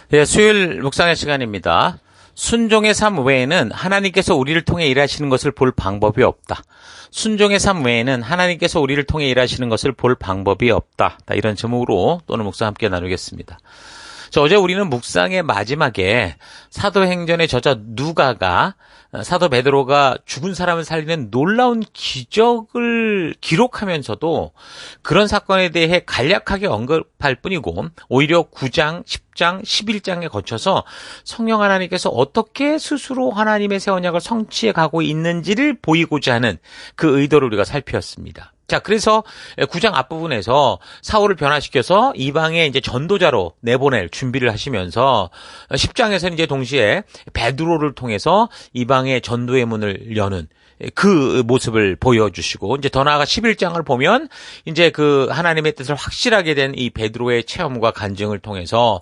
네, 수요일 묵상의 시간입니다. 순종의 삶 외에는 하나님께서 우리를 통해 일하시는 것을 볼 방법이 없다. 순종의 삶 외에는 하나님께서 우리를 통해 일하시는 것을 볼 방법이 없다. 이런 제목으로 오늘 묵상 함께 나누겠습니다. 어제 우리는 묵상의 마지막에 사도행전의 저자 누가가 사도 베드로가 죽은 사람을 살리는 놀라운 기적을 기록하면서도 그런 사건에 대해 간략하게 언급할 뿐이고 오히려 9장, 10장, 11장에 거쳐서 성령 하나님께서 어떻게 스스로 하나님의 새 언약을 성취해 가고 있는지를 보이고자 하는 그 의도를 우리가 살폈습니다. 자, 그래서 9장 앞부분에서 사울을 변화시켜서 이방에 이제 전도자로 내보낼 준비를 하시면서 10장에서는 이제 동시에 베드로를 통해서 이방의 전도의 문을 여는 그 모습을 보여주시고, 이제 더 나아가 11장을 보면 이제 그 하나님의 뜻을 확실하게 된 이 베드로의 체험과 간증을 통해서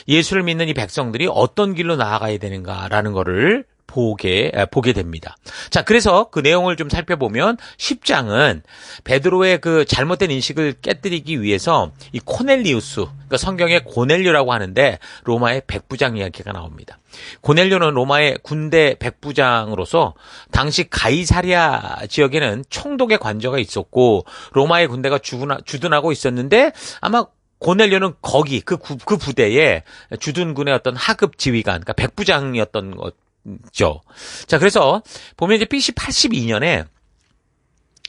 예수를 믿는 이 백성들이 어떤 길로 나아가야 되는가라는 거를 보게 됩니다. 자, 그래서 그 내용을 좀 살펴보면 10장은 베드로의 그 잘못된 인식을 깨뜨리기 위해서 이 코넬리우스, 그러니까 성경에 고넬료라고 하는데 로마의 백부장 이야기가 나옵니다. 고넬료는 로마의 군대 백부장으로서 당시 가이사랴 지역에는 총독의 관저가 있었고 로마의 군대가 주둔하고 있었는데 아마 고넬료는 거기 그 부대에 주둔군의 어떤 하급 지휘관, 그러니까 백부장이었던 것. 자, 그래서 보면 이제 BC 82년에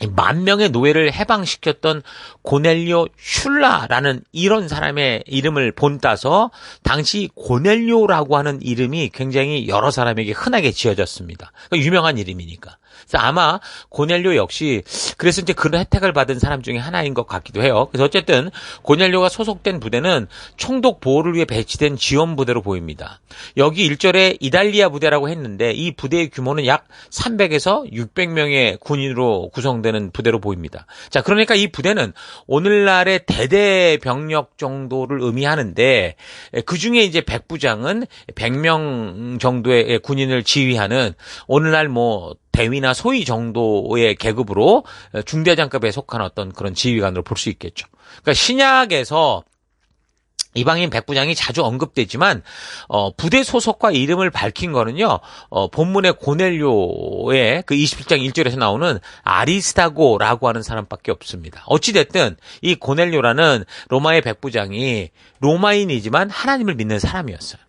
10,000명의 노예를 해방시켰던 고넬료 슐라라는 이런 사람의 이름을 본따서 당시 고넬료라고 하는 이름이 굉장히 여러 사람에게 흔하게 지어졌습니다. 그러니까 유명한 이름이니까. 그래서 아마 고넬료 역시 그래서 이제 그런 혜택을 받은 사람 중에 하나인 것 같기도 해요. 그래서 어쨌든 고넬료가 소속된 부대는 총독 보호를 위해 배치된 지원 부대로 보입니다. 여기 1절에 이달리아 부대라고 했는데 이 부대의 규모는 약 300에서 600명의 군인으로 구성되는 부대로 보입니다. 자, 그러니까 이 부대는 오늘날의 대대 병력 정도를 의미하는데 그중에 이제 백부장은 100명 정도의 군인을 지휘하는 오늘날 뭐 대위나 소위 정도의 계급으로 중대장급에 속한 어떤 그런 지휘관으로 볼 수 있겠죠. 그러니까 신약에서 이방인 백부장이 자주 언급되지만 부대 소속과 이름을 밝힌 거는요. 본문의 고넬료의 그 27장 1절에서 나오는 아리스타고라고 하는 사람밖에 없습니다. 어찌 됐든 이 고넬료라는 로마의 백부장이 로마인이지만 하나님을 믿는 사람이었어요.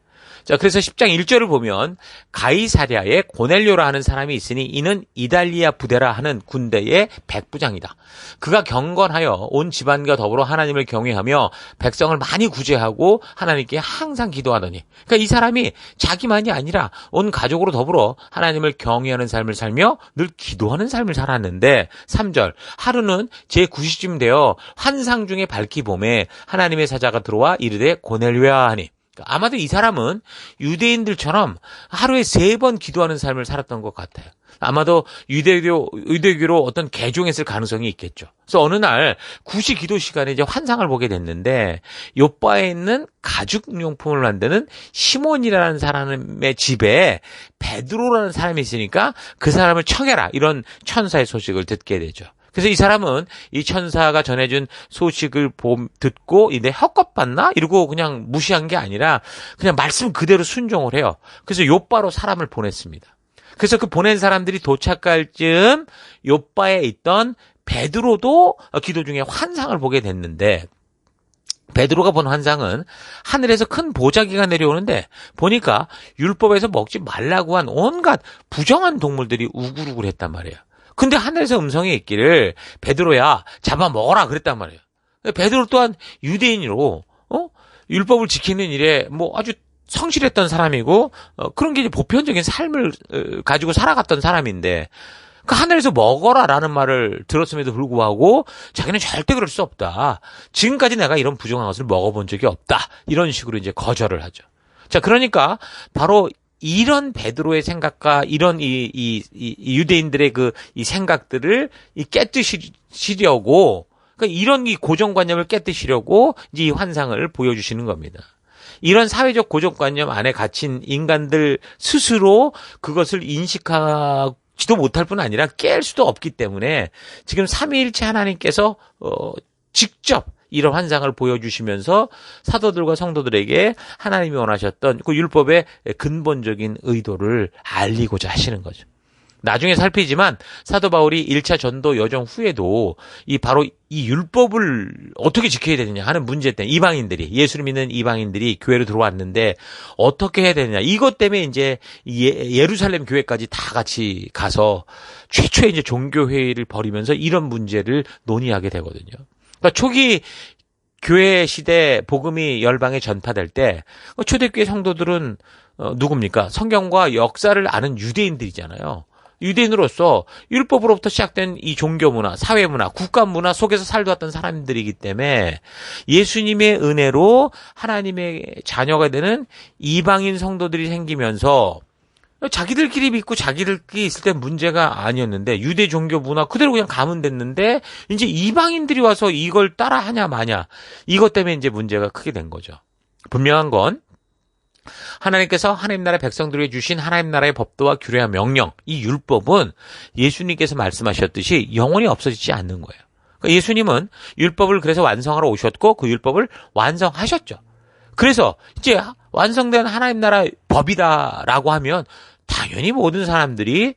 자, 그래서 10장 1절을 보면 가이사랴에 고넬료라 하는 사람이 있으니 이는 이달리아 부대라 하는 군대의 백부장이다. 그가 경건하여 온 집안과 더불어 하나님을 경외하며 백성을 많이 구제하고 하나님께 항상 기도하더니, 그러니까 이 사람이 자기만이 아니라 온 가족으로 더불어 하나님을 경외하는 삶을 살며 늘 기도하는 삶을 살았는데 3절 하루는 제9시쯤 되어 환상 중에 밝히 봄에 하나님의 사자가 들어와 이르되 고넬료야 하니, 아마도 이 사람은 유대인들처럼 하루에 3번 기도하는 삶을 살았던 것 같아요. 아마도 유대교로 어떤 개종했을 가능성이 있겠죠. 그래서 어느 날 9시 기도 시간에 이제 환상을 보게 됐는데 요바에 있는 가죽용품을 만드는 시몬이라는 사람의 집에 베드로라는 사람이 있으니까 그 사람을 청해라, 이런 천사의 소식을 듣게 되죠. 그래서 이 사람은 이 천사가 전해준 소식을 듣고 이제 헛것봤나? 이러고 그냥 무시한 게 아니라 그냥 말씀 그대로 순종을 해요. 그래서 요바로 사람을 보냈습니다. 그래서 그 보낸 사람들이 도착할 즈음 요바에 있던 베드로도 기도 중에 환상을 보게 됐는데 베드로가 본 환상은 하늘에서 큰 보자기가 내려오는데 보니까 율법에서 먹지 말라고 한 온갖 부정한 동물들이 우글우글 했단 말이에요. 근데 하늘에서 음성이 있기를 베드로야 잡아 먹어라 그랬단 말이에요. 베드로 또한 유대인으로 율법을 지키는 일에 뭐 아주 성실했던 사람이고 그런 게 이제 보편적인 삶을 가지고 살아갔던 사람인데 그 하늘에서 먹어라라는 말을 들었음에도 불구하고 자기는 절대 그럴 수 없다. 지금까지 내가 이런 부정한 것을 먹어본 적이 없다. 이런 식으로 이제 거절을 하죠. 자, 그러니까 바로 이런 베드로의 생각과 이런 이 유대인들의 이 생각들을 깨뜨리려고, 그러니까 이런 이 고정관념을 깨뜨리려고 이제 이 환상을 보여주시는 겁니다. 이런 사회적 고정관념 안에 갇힌 인간들 스스로 그것을 인식하지도 못할 뿐 아니라 깰 수도 없기 때문에 지금 삼위일체 하나님께서 직접 이런 환상을 보여주시면서 사도들과 성도들에게 하나님이 원하셨던 그 율법의 근본적인 의도를 알리고자 하시는 거죠. 나중에 살피지만 사도 바울이 1차 전도 여정 후에도 바로 이 율법을 어떻게 지켜야 되느냐 하는 문제 때문에 이방인들이, 예수를 믿는 이방인들이 교회로 들어왔는데 어떻게 해야 되느냐, 이것 때문에 이제 예루살렘 교회까지 다 같이 가서 최초의 이제 종교회의를 벌이면서 이런 문제를 논의하게 되거든요. 그러니까 초기 교회 시대 복음이 열방에 전파될 때 초대교회 성도들은 누굽니까? 성경과 역사를 아는 유대인들이잖아요. 유대인으로서 율법으로부터 시작된 이 종교 문화, 사회 문화, 국가 문화 속에서 살아왔던 사람들이기 때문에 예수님의 은혜로 하나님의 자녀가 되는 이방인 성도들이 생기면서 자기들끼리 믿고 자기들끼리 있을 때 문제가 아니었는데 유대 종교 문화 그대로 그냥 가면 됐는데 이제 이방인들이 와서 이걸 따라하냐 마냐, 이것 때문에 이제 문제가 크게 된 거죠. 분명한 건 하나님께서 하나님 나라의 백성들에게 주신 하나님 나라의 법도와 규례와 명령, 이 율법은 예수님께서 말씀하셨듯이 영원히 없어지지 않는 거예요. 그러니까 예수님은 율법을 그래서 완성하러 오셨고 그 율법을 완성하셨죠. 그래서 이제 완성된 하나님 나라 법이다라고 하면 당연히 모든 사람들이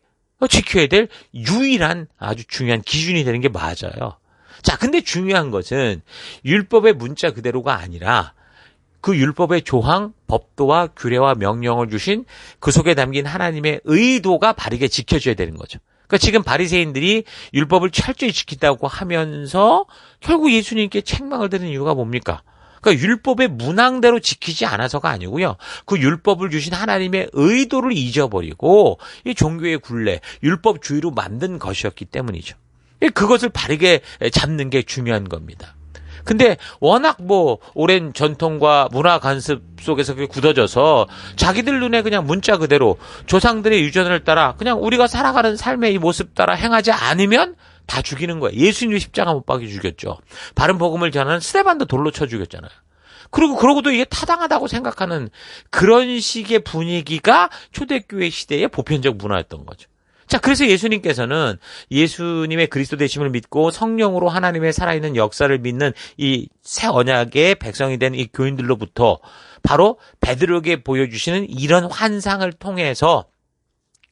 지켜야 될 유일한 아주 중요한 기준이 되는 게 맞아요. 자, 근데 중요한 것은 율법의 문자 그대로가 아니라 그 율법의 조항, 법도와 규례와 명령을 주신 그 속에 담긴 하나님의 의도가 바르게 지켜져야 되는 거죠. 그러니까 지금 바리새인들이 율법을 철저히 지킨다고 하면서 결국 예수님께 책망을 드는 이유가 뭡니까? 그러니까 율법의 문항대로 지키지 않아서가 아니고요. 그 율법을 주신 하나님의 의도를 잊어버리고 이 종교의 굴레, 율법주의로 만든 것이었기 때문이죠. 그것을 바르게 잡는 게 중요한 겁니다. 근데 워낙 오랜 전통과 문화 간섭 속에서 그게 굳어져서 자기들 눈에 그냥 문자 그대로 조상들의 유전을 따라 그냥 우리가 살아가는 삶의 이 모습 따라 행하지 않으면 다 죽이는 거예요. 예수님도 십자가 못 박혀 죽였죠. 바른 복음을 전하는 스데반도 돌로 쳐 죽였잖아요. 그러고도 이게 타당하다고 생각하는 그런 식의 분위기가 초대교회 시대의 보편적 문화였던 거죠. 자, 그래서 예수님께서는 예수님의 그리스도 되심을 믿고 성령으로 하나님의 살아있는 역사를 믿는 이 새 언약의 백성이 된 이 교인들로부터 바로 베드로에게 보여주시는 이런 환상을 통해서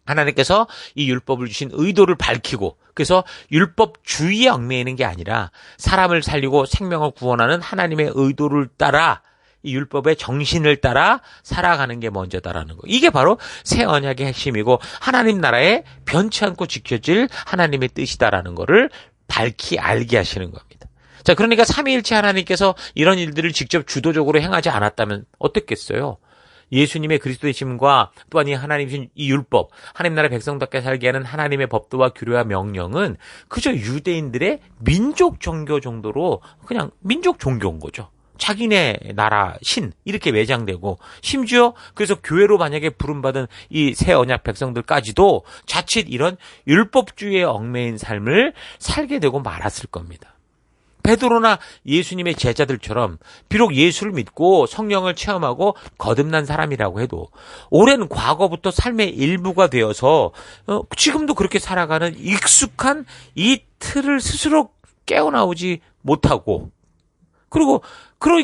하나님께서 이 율법을 주신 의도를 밝히고, 그래서 율법주의에 얽매이는 게 아니라 사람을 살리고 생명을 구원하는 하나님의 의도를 따라 이 율법의 정신을 따라 살아가는 게 먼저다라는 거. 이게 바로 새 언약의 핵심이고 하나님 나라에 변치 않고 지켜질 하나님의 뜻이다라는 거를 밝히 알게 하시는 겁니다. 자, 그러니까 삼위일체 하나님께서 이런 일들을 직접 주도적으로 행하지 않았다면 어떻겠어요? 예수님의 그리스도이심과 또한 이 하나님이신 이 율법, 하나님 나라의 백성답게 살게 하는 하나님의 법도와 규례와 명령은 그저 유대인들의 민족 종교 정도로 그냥 민족 종교인 거죠. 자기네 나라 신 이렇게 매장되고, 심지어 그래서 교회로 만약에 부름받은 이 새 언약 백성들까지도 자칫 이런 율법주의에 얽매인 삶을 살게 되고 말았을 겁니다. 베드로나 예수님의 제자들처럼 비록 예수를 믿고 성령을 체험하고 거듭난 사람이라고 해도 오랜 과거부터 삶의 일부가 되어서 지금도 그렇게 살아가는 익숙한 이 틀을 스스로 깨어나오지 못하고, 그리고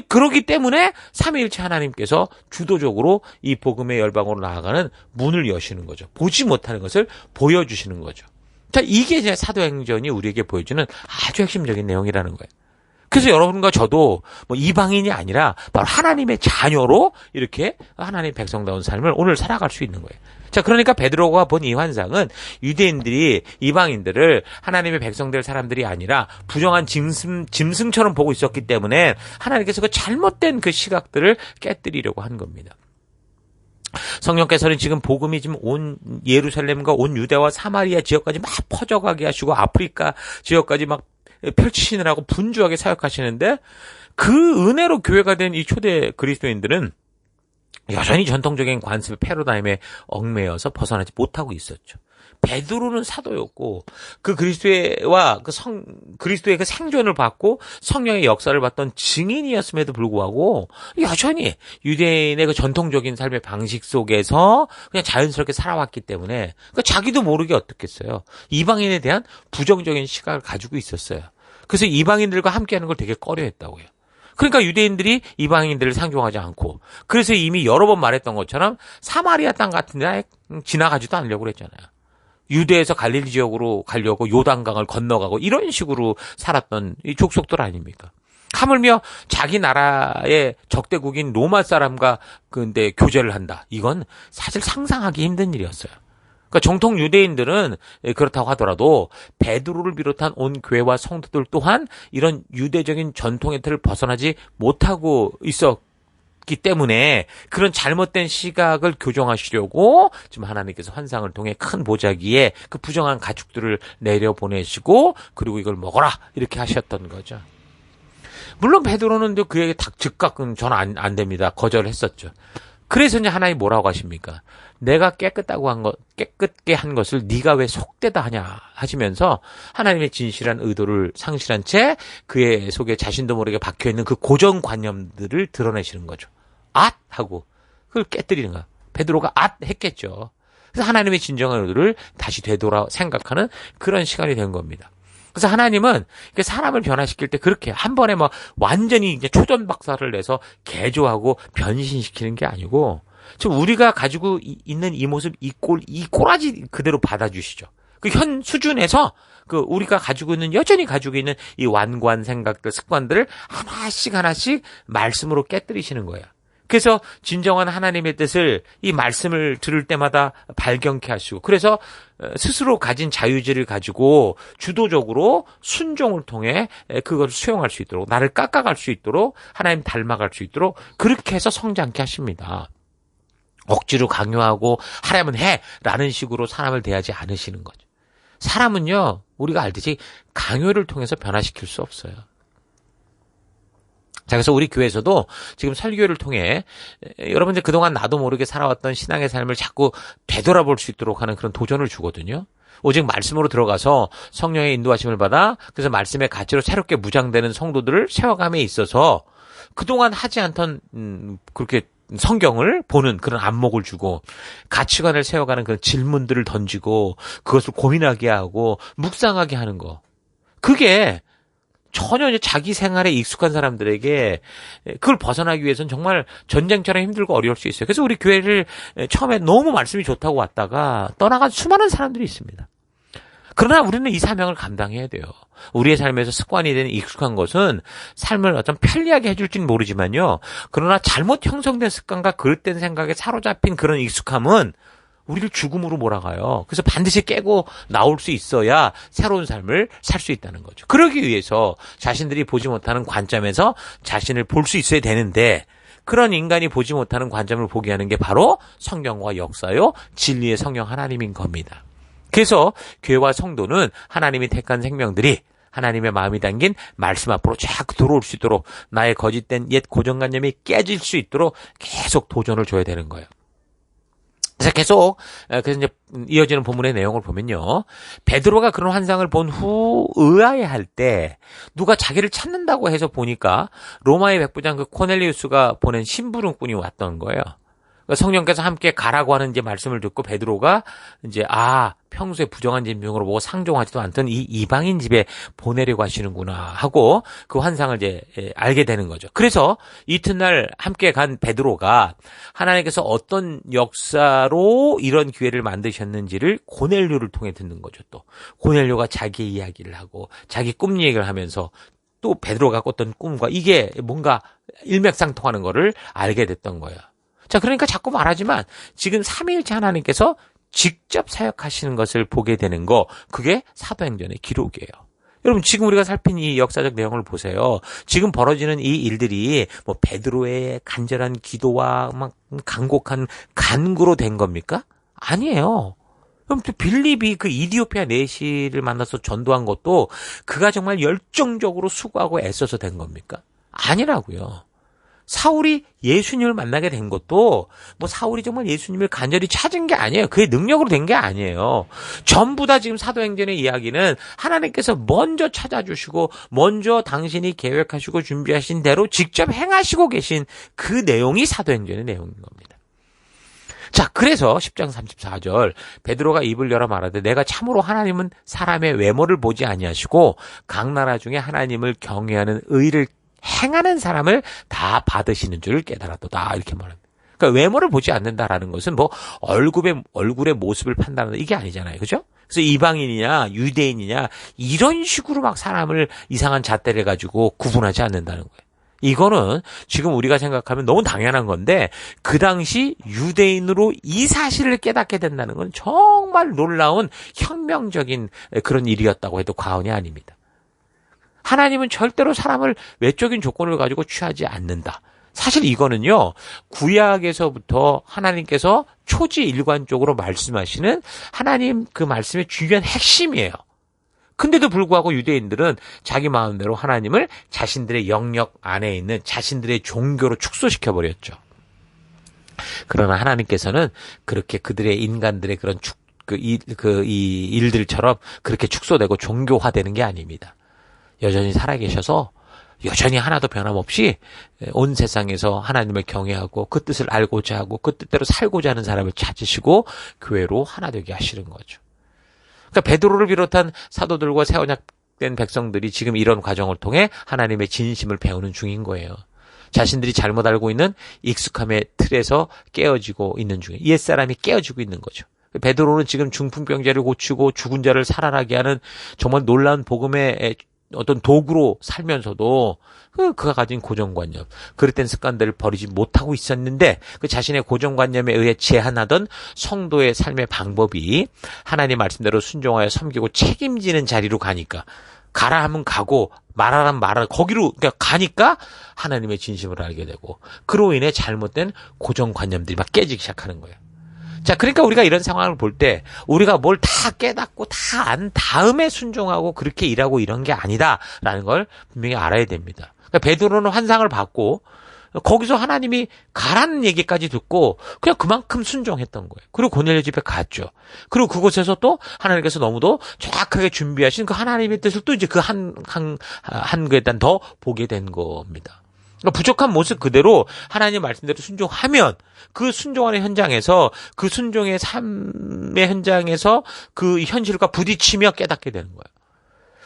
그러기 때문에 삼위일체 하나님께서 주도적으로 이 복음의 열방으로 나아가는 문을 여시는 거죠. 보지 못하는 것을 보여주시는 거죠. 자, 이게 이제 사도행전이 우리에게 보여주는 아주 핵심적인 내용이라는 거예요. 그래서 여러분과 저도 이방인이 아니라 바로 하나님의 자녀로 이렇게 하나님의 백성다운 삶을 오늘 살아갈 수 있는 거예요. 자, 그러니까 베드로가 본 이 환상은 유대인들이 이방인들을 하나님의 백성될 사람들이 아니라 부정한 짐승처럼 보고 있었기 때문에 하나님께서 그 잘못된 그 시각들을 깨뜨리려고 한 겁니다. 성령께서는 지금 복음이 지금 온 예루살렘과 온 유대와 사마리아 지역까지 막 퍼져가게 하시고 아프리카 지역까지 막 펼치시느라고 분주하게 사역하시는데, 그 은혜로 교회가 된 이 초대 그리스도인들은 여전히 전통적인 관습의 패러다임에 얽매여서 벗어나지 못하고 있었죠. 베드로는 사도였고 그 그리스도와 그리스도의 그 생존을 받고 성령의 역사를 받던 증인이었음에도 불구하고 여전히 유대인의 그 전통적인 삶의 방식 속에서 그냥 자연스럽게 살아왔기 때문에 자기도 모르게 어떻겠어요. 이방인에 대한 부정적인 시각을 가지고 있었어요. 그래서 이방인들과 함께하는 걸 되게 꺼려했다고요. 그러니까 유대인들이 이방인들을 상종하지 않고, 그래서 이미 여러 번 말했던 것처럼 사마리아 땅 같은 데 지나가지도 않으려고 그랬잖아요. 유대에서 갈릴리 지역으로 가려고 요단강을 건너가고 이런 식으로 살았던 이 족속들 아닙니까? 하물며 자기 나라의 적대국인 로마 사람과 근데 교제를 한다. 이건 사실 상상하기 힘든 일이었어요. 그러니까 정통 유대인들은 그렇다고 하더라도 베드로를 비롯한 온 교회와 성도들 또한 이런 유대적인 전통의 틀을 벗어나지 못하고 있었기 때문에 그런 잘못된 시각을 교정하시려고 지금 하나님께서 환상을 통해 큰 보자기에 그 부정한 가축들을 내려보내시고 그리고 이걸 먹어라 이렇게 하셨던 거죠. 물론 베드로는 그에게 즉각은 저는 안 됩니다. 거절했었죠. 그래서 이제 하나님 뭐라고 하십니까? 내가 깨끗게 한 것을 네가 왜 속되다 하냐 하시면서 하나님의 진실한 의도를 상실한 채 그의 속에 자신도 모르게 박혀있는 그 고정관념들을 드러내시는 거죠. 앗! 하고 그걸 깨뜨리는 거야. 베드로가 앗! 했겠죠. 그래서 하나님의 진정한 의도를 다시 되돌아 생각하는 그런 시간이 된 겁니다. 그래서 하나님은 사람을 변화시킬 때 그렇게 한 번에 막 완전히 이제 초전박살을 내서 개조하고 변신시키는 게 아니고 지금 우리가 가지고 있는 이 모습, 이 꼬라지 그대로 받아주시죠. 그 현 수준에서 우리가 여전히 가지고 있는 이 완고한 생각들, 습관들을 하나씩 말씀으로 깨뜨리시는 거예요. 그래서 진정한 하나님의 뜻을 이 말씀을 들을 때마다 발견케 하시고 그래서 스스로 가진 자유의지를 가지고 주도적으로 순종을 통해 그걸 수용할 수 있도록 나를 깎아갈 수 있도록 하나님 닮아갈 수 있도록 그렇게 해서 성장케 하십니다. 억지로 강요하고 하라면 해라는 식으로 사람을 대하지 않으시는 거죠. 사람은요 우리가 알듯이 강요를 통해서 변화시킬 수 없어요. 자, 그래서 우리 교회에서도 지금 설교를 통해 여러분들 그동안 나도 모르게 살아왔던 신앙의 삶을 자꾸 되돌아볼 수 있도록 하는 그런 도전을 주거든요. 오직 말씀으로 들어가서 성령의 인도하심을 받아 그래서 말씀의 가치로 새롭게 무장되는 성도들을 세워감에 있어서 그동안 하지 않던 그렇게 성경을 보는 그런 안목을 주고 가치관을 세워가는 그런 질문들을 던지고 그것을 고민하게 하고 묵상하게 하는 거. 그게 전혀 이제 자기 생활에 익숙한 사람들에게 그걸 벗어나기 위해서는 정말 전쟁처럼 힘들고 어려울 수 있어요. 그래서 우리 교회를 처음에 너무 말씀이 좋다고 왔다가 떠나간 수많은 사람들이 있습니다. 그러나 우리는 이 사명을 감당해야 돼요. 우리의 삶에서 습관이 된 익숙한 것은 삶을 어떤 편리하게 해줄지는 모르지만요. 그러나 잘못 형성된 습관과 그릇된 생각에 사로잡힌 그런 익숙함은 우리를 죽음으로 몰아가요. 그래서 반드시 깨고 나올 수 있어야 새로운 삶을 살 수 있다는 거죠. 그러기 위해서 자신들이 보지 못하는 관점에서 자신을 볼 수 있어야 되는데 그런 인간이 보지 못하는 관점을 보게 하는 게 바로 성경과 역사요. 진리의 성령 하나님인 겁니다. 그래서 교회와 성도는 하나님이 택한 생명들이 하나님의 마음이 담긴 말씀 앞으로 쫙 들어올 수 있도록 나의 거짓된 옛 고정관념이 깨질 수 있도록 계속 도전을 줘야 되는 거예요. 그래서 계속 그래서 이제 이어지는 본문의 내용을 보면요. 베드로가 그런 환상을 본 후 의아해할 때 누가 자기를 찾는다고 해서 보니까 로마의 백부장 그 코넬리우스가 보낸 심부름꾼이 왔던 거예요. 성령께서 함께 가라고 하는 이제 말씀을 듣고 베드로가 이제 평소에 부정한 진병으로 보고 상종하지도 않던 이 이방인 집에 보내려고 하시는구나 하고 그 환상을 이제 알게 되는 거죠. 그래서 이튿날 함께 간 베드로가 하나님께서 어떤 역사로 이런 기회를 만드셨는지를 고넬료를 통해 듣는 거죠. 또 고넬료가 자기의 이야기를 하고 자기 꿈 얘기를 하면서 또 베드로가 꿨던 꿈과 이게 뭔가 일맥상통하는 거를 알게 됐던 거예요. 자, 그러니까 자꾸 말하지만 지금 삼위일체 하나님께서 직접 사역하시는 것을 보게 되는 거, 그게 사도행전의 기록이에요. 여러분, 지금 우리가 살핀 이 역사적 내용을 보세요. 지금 벌어지는 이 일들이 뭐 베드로의 간절한 기도와 막 간곡한 간구로 된 겁니까? 아니에요. 그럼 또 빌립이 그 이디오피아 내시를 만나서 전도한 것도 그가 정말 열정적으로 수고하고 애써서 된 겁니까? 아니라고요. 사울이 예수님을 만나게 된 것도 뭐 사울이 정말 예수님을 간절히 찾은 게 아니에요. 그의 능력으로 된 게 아니에요. 전부 다 지금 사도행전의 이야기는 하나님께서 먼저 찾아주시고 먼저 당신이 계획하시고 준비하신 대로 직접 행하시고 계신 그 내용이 사도행전의 내용인 겁니다. 자, 그래서 10장 34절 베드로가 입을 열어 말하되 내가 참으로 하나님은 사람의 외모를 보지 아니하시고 각 나라 중에 하나님을 경외하는 의를 행하는 사람을 다 받으시는 줄을 깨달았도다. 이렇게 말합니다. 그러니까 외모를 보지 않는다라는 것은 뭐 얼굴의 모습을 판단하는 이게 아니잖아요. 그죠? 그래서 이방인이냐 유대인이냐 이런 식으로 막 사람을 이상한 잣대를 가지고 구분하지 않는다는 거예요. 이거는 지금 우리가 생각하면 너무 당연한 건데 그 당시 유대인으로 이 사실을 깨닫게 된다는 건 정말 놀라운 혁명적인 그런 일이었다고 해도 과언이 아닙니다. 하나님은 절대로 사람을 외적인 조건을 가지고 취하지 않는다. 사실 이거는요, 구약에서부터 하나님께서 초지일관적으로 말씀하시는 하나님 그 말씀의 중요한 핵심이에요. 근데도 불구하고 유대인들은 자기 마음대로 하나님을 자신들의 영역 안에 있는 자신들의 종교로 축소시켜버렸죠. 그러나 하나님께서는 그렇게 그들의 인간들의 그런 이 일들처럼 그렇게 축소되고 종교화되는 게 아닙니다. 여전히 살아계셔서 여전히 하나도 변함없이 온 세상에서 하나님을 경외하고 그 뜻을 알고자 하고 그 뜻대로 살고자 하는 사람을 찾으시고 교회로 하나 되게 하시는 거죠. 그러니까 베드로를 비롯한 사도들과 새 언약된 백성들이 지금 이런 과정을 통해 하나님의 진심을 배우는 중인 거예요. 자신들이 잘못 알고 있는 익숙함의 틀에서 깨어지고 있는 중에 옛사람이 깨어지고 있는 거죠. 베드로는 지금 중풍병자를 고치고 죽은 자를 살아나게 하는 정말 놀라운 복음의 어떤 도구로 살면서도 그가 가진 고정관념, 그릇된 습관들을 버리지 못하고 있었는데 그 자신의 고정관념에 의해 제한하던 성도의 삶의 방법이 하나님 말씀대로 순종하여 섬기고 책임지는 자리로 가니까 가라 하면 가고 말하라면 말하라 거기로 그러니까 가니까 하나님의 진심을 알게 되고 그로 인해 잘못된 고정관념들이 막 깨지기 시작하는 거예요. 자, 그러니까 우리가 이런 상황을 볼 때 우리가 뭘 다 깨닫고 다 안 다음에 순종하고 그렇게 일하고 이런 게 아니다라는 걸 분명히 알아야 됩니다. 그러니까 베드로는 환상을 받고 거기서 하나님이 가라는 얘기까지 듣고 그냥 그만큼 순종했던 거예요. 그리고 고넬료 집에 갔죠. 그리고 그곳에서 또 하나님께서 너무도 정확하게 준비하신 그 하나님의 뜻을 또 이제 그 한 그에단 더 보게 된 겁니다. 그러니까 부족한 모습 그대로 하나님 말씀대로 순종하면 그 순종하는 현장에서 그 순종의 삶의 현장에서 그 현실과 부딪히며 깨닫게 되는 거예요.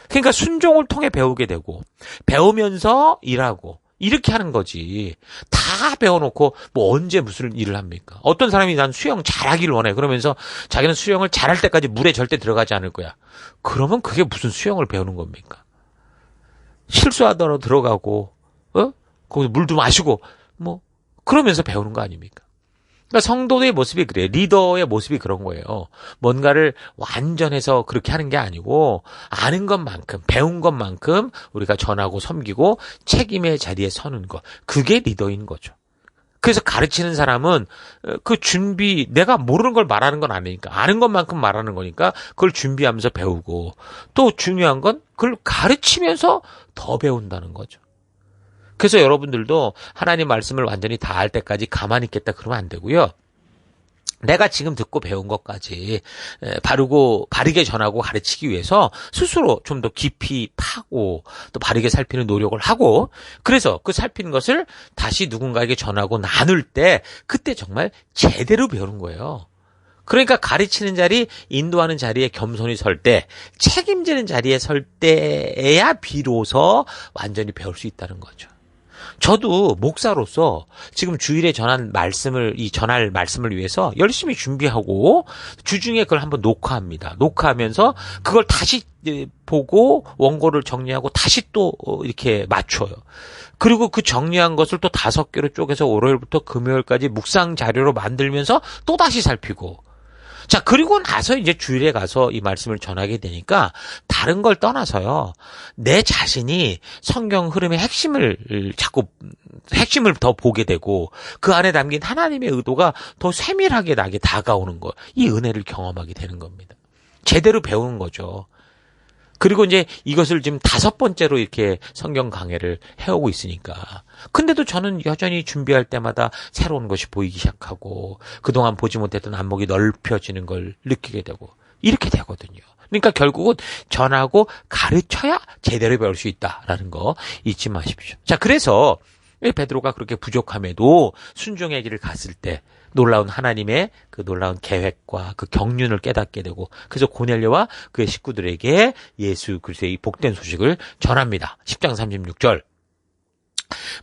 그러니까 순종을 통해 배우게 되고 배우면서 일하고 이렇게 하는 거지. 다 배워놓고 뭐 언제 무슨 일을 합니까? 어떤 사람이 난 수영 잘하기를 원해. 그러면서 자기는 수영을 잘할 때까지 물에 절대 들어가지 않을 거야. 그러면 그게 무슨 수영을 배우는 겁니까? 실수하더라도 들어가고 거기서 물도 마시고 뭐 그러면서 배우는 거 아닙니까? 그러니까 성도의 모습이 그래요. 리더의 모습이 그런 거예요. 뭔가를 완전해서 그렇게 하는 게 아니고 아는 것만큼 배운 것만큼 우리가 전하고 섬기고 책임의 자리에 서는 것. 그게 리더인 거죠. 그래서 가르치는 사람은 그 준비 내가 모르는 걸 말하는 건 아니니까 아는 것만큼 말하는 거니까 그걸 준비하면서 배우고 또 중요한 건 그걸 가르치면서 더 배운다는 거죠. 그래서 여러분들도 하나님 말씀을 완전히 다 알 때까지 가만히 있겠다 그러면 안 되고요. 내가 지금 듣고 배운 것까지 바르게 전하고 가르치기 위해서 스스로 좀 더 깊이 파고 또 바르게 살피는 노력을 하고 그래서 그 살피는 것을 다시 누군가에게 전하고 나눌 때 그때 정말 제대로 배우는 거예요. 그러니까 가르치는 자리, 인도하는 자리에 겸손히 설 때, 책임지는 자리에 설 때에야 비로소 완전히 배울 수 있다는 거죠. 저도 목사로서 지금 주일에 전할 말씀을 위해서 열심히 준비하고 주중에 그걸 한번 녹화합니다. 녹화하면서 그걸 다시 보고 원고를 정리하고 다시 또 이렇게 맞춰요. 그리고 그 정리한 것을 또 5개로 쪼개서 월요일부터 금요일까지 묵상 자료로 만들면서 또 다시 살피고 자, 그리고 나서 이제 주일에 가서 이 말씀을 전하게 되니까 다른 걸 떠나서요. 내 자신이 성경 흐름의 핵심을 더 보게 되고 그 안에 담긴 하나님의 의도가 더 세밀하게 나게 다가오는 거. 이 은혜를 경험하게 되는 겁니다. 제대로 배우는 거죠. 그리고 이제 이것을 지금 5번째로 이렇게 성경 강해를 해오고 있으니까. 근데도 저는 여전히 준비할 때마다 새로운 것이 보이기 시작하고 그동안 보지 못했던 안목이 넓혀지는 걸 느끼게 되고 이렇게 되거든요. 그러니까 결국은 전하고 가르쳐야 제대로 배울 수 있다라는 거 잊지 마십시오. 자, 그래서 베드로가 그렇게 부족함에도 순종의 길을 갔을 때 놀라운 하나님의 그 놀라운 계획과 그 경륜을 깨닫게 되고, 그래서 고넬료와 그의 식구들에게 예수 그리스도의 이 복된 소식을 전합니다. 10장 36절.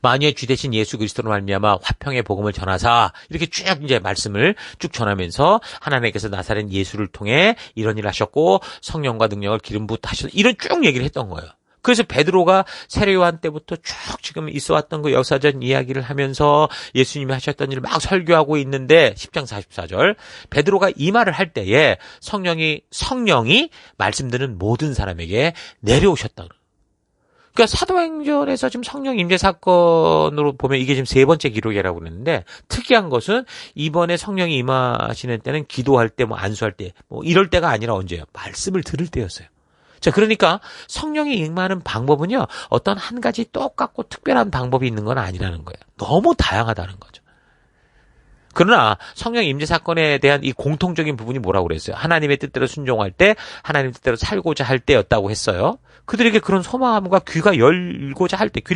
만유의 주 되신 예수 그리스도로 말미암아 화평의 복음을 전하사, 이렇게 쭉 이제 말씀을 쭉 전하면서 하나님께서 나사렛 예수를 통해 이런 일을 하셨고 성령과 능력을 기름 부어 하셨다, 이런 쭉 얘기를 했던 거예요. 그래서 베드로가 세례요한 때부터 쭉 지금 있어왔던 그 역사적 이야기를 하면서 예수님이 하셨던 일을 막 설교하고 있는데, 10장 44절, 베드로가 이 말을 할 때에 성령이 말씀드는 모든 사람에게 내려오셨다. 그러니까 사도행전에서 지금 성령 임재 사건으로 보면 이게 지금 세 번째 기록이라고 그랬는데, 특이한 것은 이번에 성령이 임하시는 때는 기도할 때, 안수할 때, 이럴 때가 아니라 언제예요? 말씀을 들을 때였어요. 자, 그러니까 성령이 임하는 방법은요, 어떤 한 가지 똑같고 특별한 방법이 있는 건 아니라는 거예요. 너무 다양하다는 거죠. 그러나 성령 임재 사건에 대한 이 공통적인 부분이 뭐라고 그랬어요? 하나님의 뜻대로 순종할 때, 하나님 뜻대로 살고자 할 때였다고 했어요. 그들에게 그런 소망함과 귀를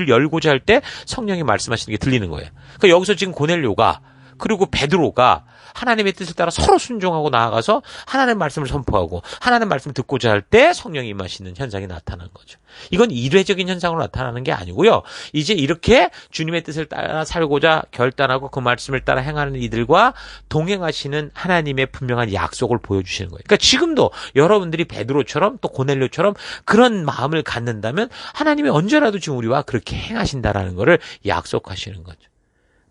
열고자 할 때 성령이 말씀하시는 게 들리는 거예요. 그러니까 여기서 지금 고넬료가, 그리고 베드로가 하나님의 뜻을 따라 서로 순종하고 나아가서 하나님의 말씀을 선포하고 하나님의 말씀을 듣고자 할 때 성령이 임하시는 현상이 나타나는 거죠. 이건 일회적인 현상으로 나타나는 게 아니고요. 이제 이렇게 주님의 뜻을 따라 살고자 결단하고 그 말씀을 따라 행하는 이들과 동행하시는 하나님의 분명한 약속을 보여주시는 거예요. 그러니까 지금도 여러분들이 베드로처럼 또 고넬료처럼 그런 마음을 갖는다면 하나님이 언제라도 지금 우리와 그렇게 행하신다라는 것을 약속하시는 거죠.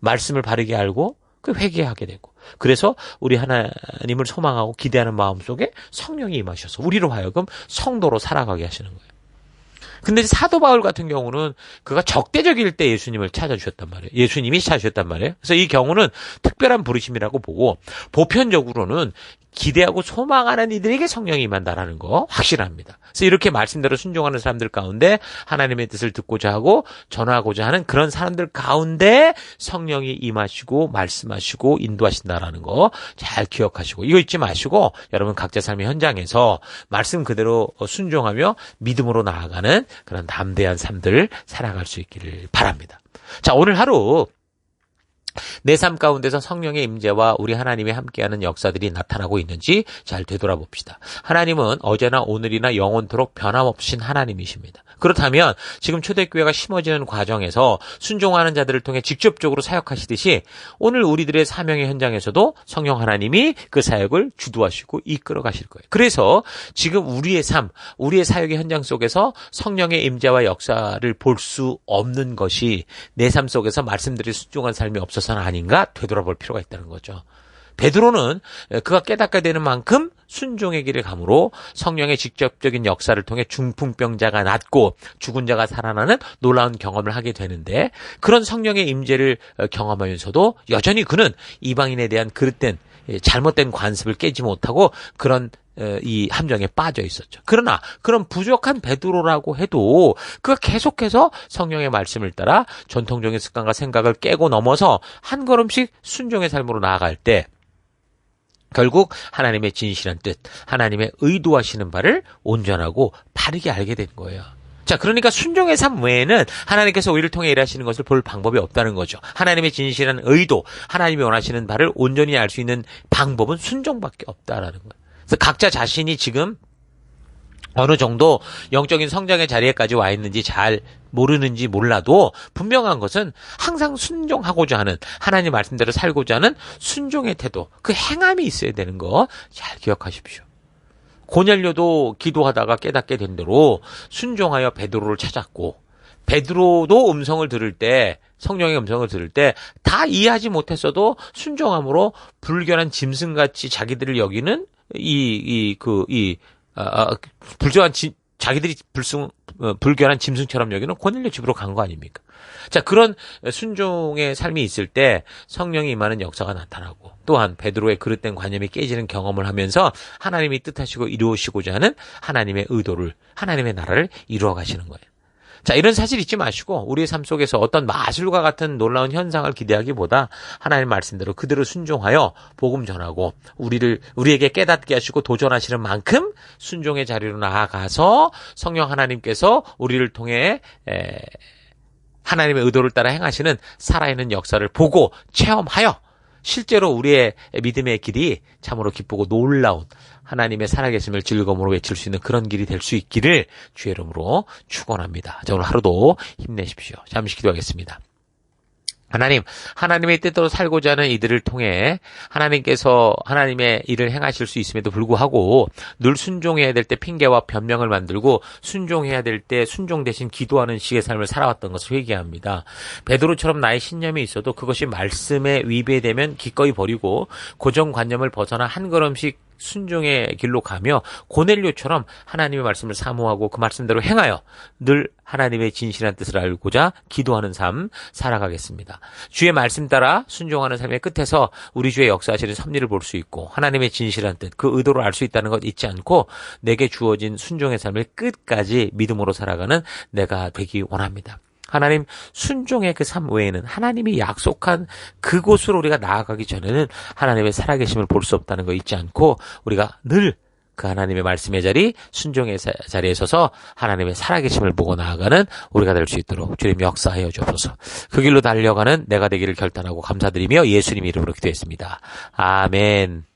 말씀을 바르게 알고 그 회개하게 되고, 그래서 우리 하나님을 소망하고 기대하는 마음속에 성령이 임하셔서 우리로 하여금 성도로 살아가게 하시는 거예요. 근데 사도 바울 같은 경우는 그가 적대적일 때 예수님을 찾아주셨단 말이에요. 예수님이 찾아주셨단 말이에요. 그래서 이 경우는 특별한 부르심이라고 보고, 보편적으로는 기대하고 소망하는 이들에게 성령이 임한다라는 거 확실합니다. 그래서 이렇게 말씀대로 순종하는 사람들 가운데 하나님의 뜻을 듣고자 하고 전하고자 하는 그런 사람들 가운데 성령이 임하시고 말씀하시고 인도하신다라는 거 잘 기억하시고, 이거 잊지 마시고 여러분 각자 삶의 현장에서 말씀 그대로 순종하며 믿음으로 나아가는 그런 담대한 삶들 살아갈 수 있기를 바랍니다. 자, 오늘 하루 내 삶 가운데서 성령의 임재와 우리 하나님이 함께하는 역사들이 나타나고 있는지 잘 되돌아봅시다. 하나님은 어제나 오늘이나 영원토록 변함없으신 하나님이십니다. 그렇다면 지금 초대교회가 심어지는 과정에서 순종하는 자들을 통해 직접적으로 사역하시듯이 오늘 우리들의 사명의 현장에서도 성령 하나님이 그 사역을 주도하시고 이끌어 가실 거예요. 그래서 지금 우리의 삶, 우리의 사역의 현장 속에서 성령의 임재와 역사를 볼 수 없는 것이 내 삶 속에서 말씀드린 순종한 삶이 없어서는 아닌가 되돌아볼 필요가 있다는 거죠. 베드로는 그가 깨닫게 되는 만큼 순종의 길을 감으로 성령의 직접적인 역사를 통해 중풍병자가 낫고 죽은 자가 살아나는 놀라운 경험을 하게 되는데, 그런 성령의 임재를 경험하면서도 여전히 그는 이방인에 대한 그릇된 잘못된 관습을 깨지 못하고 그런 이 함정에 빠져 있었죠. 그러나 그런 부족한 베드로라고 해도 그가 계속해서 성령의 말씀을 따라 전통적인 습관과 생각을 깨고 넘어서 한 걸음씩 순종의 삶으로 나아갈 때 결국 하나님의 진실한 뜻, 하나님의 의도하시는 바를 온전하고 바르게 알게 된 거예요. 자, 그러니까 순종의 삶 외에는 하나님께서 우리를 통해 일하시는 것을 볼 방법이 없다는 거죠. 하나님의 진실한 의도, 하나님이 원하시는 바를 온전히 알 수 있는 방법은 순종밖에 없다라는 거예요. 그래서 각자 자신이 지금 어느 정도 영적인 성장의 자리에까지 와 있는지 잘 모르는지 몰라도 분명한 것은 항상 순종하고자 하는, 하나님 말씀대로 살고자 하는 순종의 태도, 그 행함이 있어야 되는 거 잘 기억하십시오. 고넬료도 기도하다가 깨닫게 된 대로 순종하여 베드로를 찾았고, 베드로도 음성을 들을 때, 성령의 음성을 들을 때 다 이해하지 못했어도 순종함으로 불결한 짐승같이 자기들을 여기는 자기들이 불결한 짐승처럼 여기는 고넬료 집으로 간 거 아닙니까? 자, 그런 순종의 삶이 있을 때 성령이 임하는 역사가 나타나고, 또한 베드로의 그릇된 관념이 깨지는 경험을 하면서 하나님이 뜻하시고 이루시고자 하는 하나님의 의도를, 하나님의 나라를 이루어 가시는 거예요. 자, 이런 사실 잊지 마시고 우리의 삶 속에서 어떤 마술과 같은 놀라운 현상을 기대하기보다 하나님 말씀대로 그대로 순종하여 복음 전하고 우리에게 깨닫게 하시고 도전하시는 만큼 순종의 자리로 나아가서 성령 하나님께서 우리를 통해 하나님의 의도를 따라 행하시는 살아있는 역사를 보고 체험하여 실제로 우리의 믿음의 길이 참으로 기쁘고 놀라운 하나님의 살아계심을 즐거움으로 외칠 수 있는 그런 길이 될 수 있기를 주의 이름으로 축원합니다. 자, 오늘 하루도 힘내십시오. 잠시 기도하겠습니다. 하나님, 하나님의 뜻대로 살고자 하는 이들을 통해 하나님께서 하나님의 일을 행하실 수 있음에도 불구하고 늘 순종해야 될 때 핑계와 변명을 만들고 순종해야 될 때 순종 대신 기도하는 식의 삶을 살아왔던 것을 회개합니다. 베드로처럼 나의 신념이 있어도 그것이 말씀에 위배되면 기꺼이 버리고 고정관념을 벗어나 한 걸음씩 순종의 길로 가며 고넬료처럼 하나님의 말씀을 사모하고 그 말씀대로 행하여 늘 하나님의 진실한 뜻을 알고자 기도하는 삶 살아가겠습니다. 주의 말씀 따라 순종하는 삶의 끝에서 우리 주의 역사하시는 섭리를 볼 수 있고 하나님의 진실한 뜻, 그 의도를 알 수 있다는 것 잊지 않고 내게 주어진 순종의 삶을 끝까지 믿음으로 살아가는 내가 되기 원합니다. 하나님, 순종의 그 삶 외에는 하나님이 약속한 그곳으로 우리가 나아가기 전에는 하나님의 살아계심을 볼 수 없다는 거 잊지 않고 우리가 늘 그 하나님의 말씀의 자리, 순종의 자리에 서서 하나님의 살아계심을 보고 나아가는 우리가 될 수 있도록 주님 역사하여 주옵소서. 그 길로 달려가는 내가 되기를 결단하고 감사드리며 예수님 이름으로 기도했습니다. 아멘.